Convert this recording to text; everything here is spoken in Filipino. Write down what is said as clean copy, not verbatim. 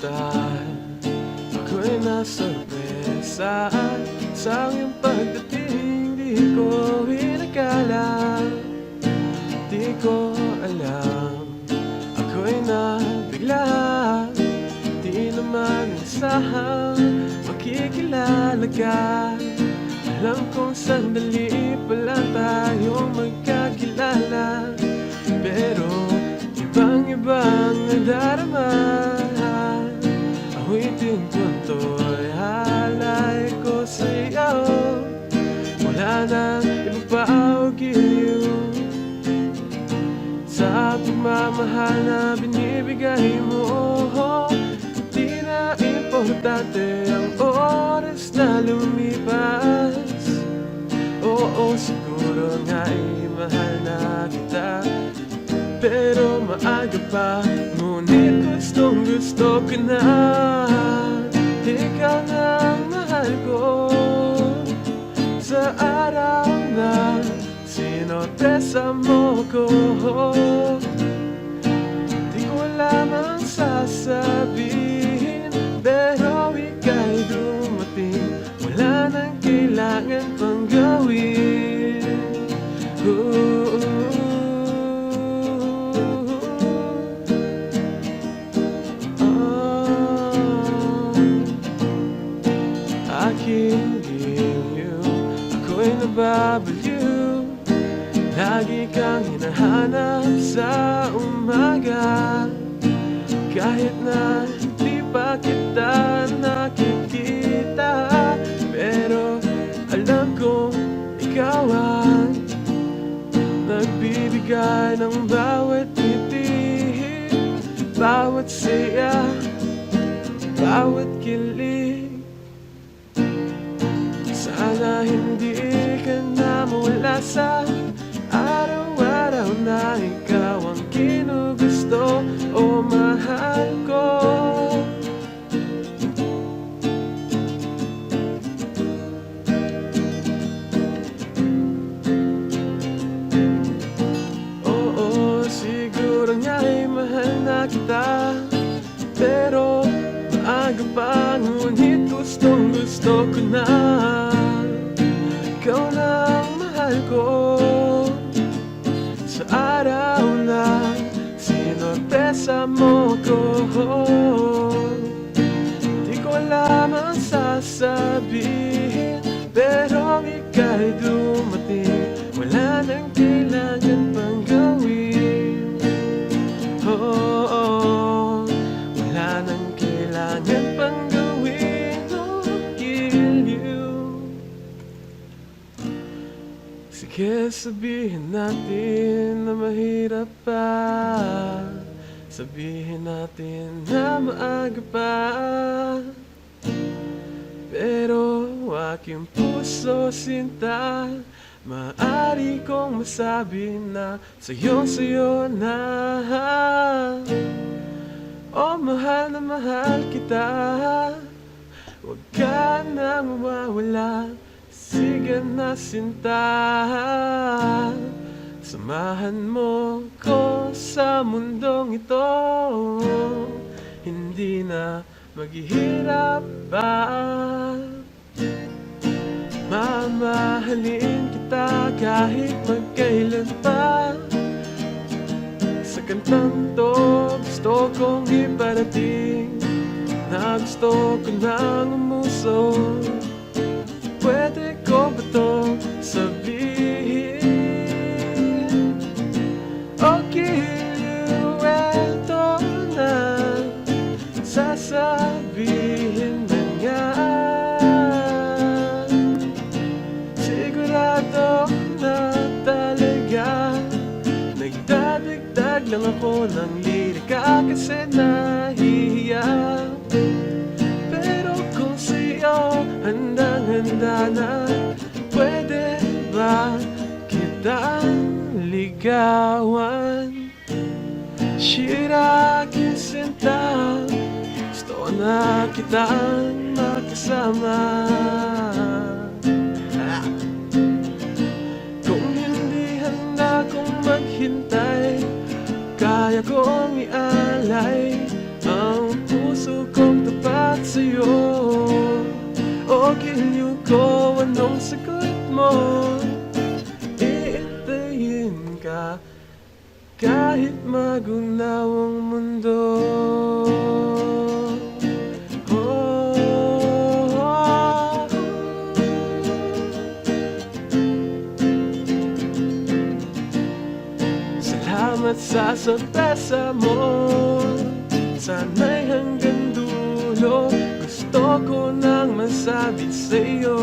masasaktan. Ako'y nasorpresa sa iyong pagdating. Di ko inakala, di ko alam. Ako'y nabigla, di naman nasahang makikilala ka. Alam kong sandali pa lang tayong magkakilala, pero ibang-ibang nadarama. Awitin ko to'y halay ko sa'yo. Wala nang iba pa o giliw sa pagmamahal na binibigay mo. Di na importante ang oras na lumipas. Oo, siguro nga'y mahal na kita, pero maaga pa. Ngunit gustong-gusto ko na. Ikaw na ang mahal ko. Sa araw na sinotesa mo ko, di ko alam ang sasabihin, pero ika'y dumating. Wala nang kailangan pang gawin. Aking giliw, ako'y nababaliw. Lagi kang hinahanap sa umaga, kahit na di pa kita nakikita. Pero alam kong ikaw ang nagbibigay ng bawat ngiti, bawat saya, bawat kilig. Sana hindi ka na mawala sa araw-araw na ikaw ang ginugusto o mahal ko. Oo, siguro nga'y mahal na kita, pero maaga pa. Ngunit gustong-gusto ko na. Ikaw na ang mahal ko. Sa araw na sinotesa mo ko, di ko alam ang sasabihin, pero ika'y dumating. Wala nang kailangan pang gawin. Wala nang kailangan pang gawin. Giliw. Sige, sabihin natin na mahirap pa. Sabihin natin na maaga pa. Pero aking puso sinta, maaari kong masabi na sayo na. Oh, mahal na mahal kita. Huwag ka nang mawawala, sige na sinta. Samahan mo ko sa mundong ito, hindi na maghihirap pa. Mamahalin kita kahit magkailan pa. Sa kantang to gusto kong iparating na gusto ko nang umusog. Pwede ko ba to sabihin? O giliw, eto na, sasabihin na nga. Sigurado na talaga, nagdadagdag lang ako ng lirika kasi nahihiya. Pero kung sa'yo handang-handa na, pwede ba kitang ligawan? Shiraki sinta, gusto na kitang makasama. Kung hindi handa kong maghintay, kaya kong ialay ang puso ko salamat sa'yo. O giliw ko, anong sagot mo? Iintayin ka kahit magunaw ang mundo. Salamat sa sorpresa mo, sana'y hanggang dulo gusto ko nang masabi sa'yo.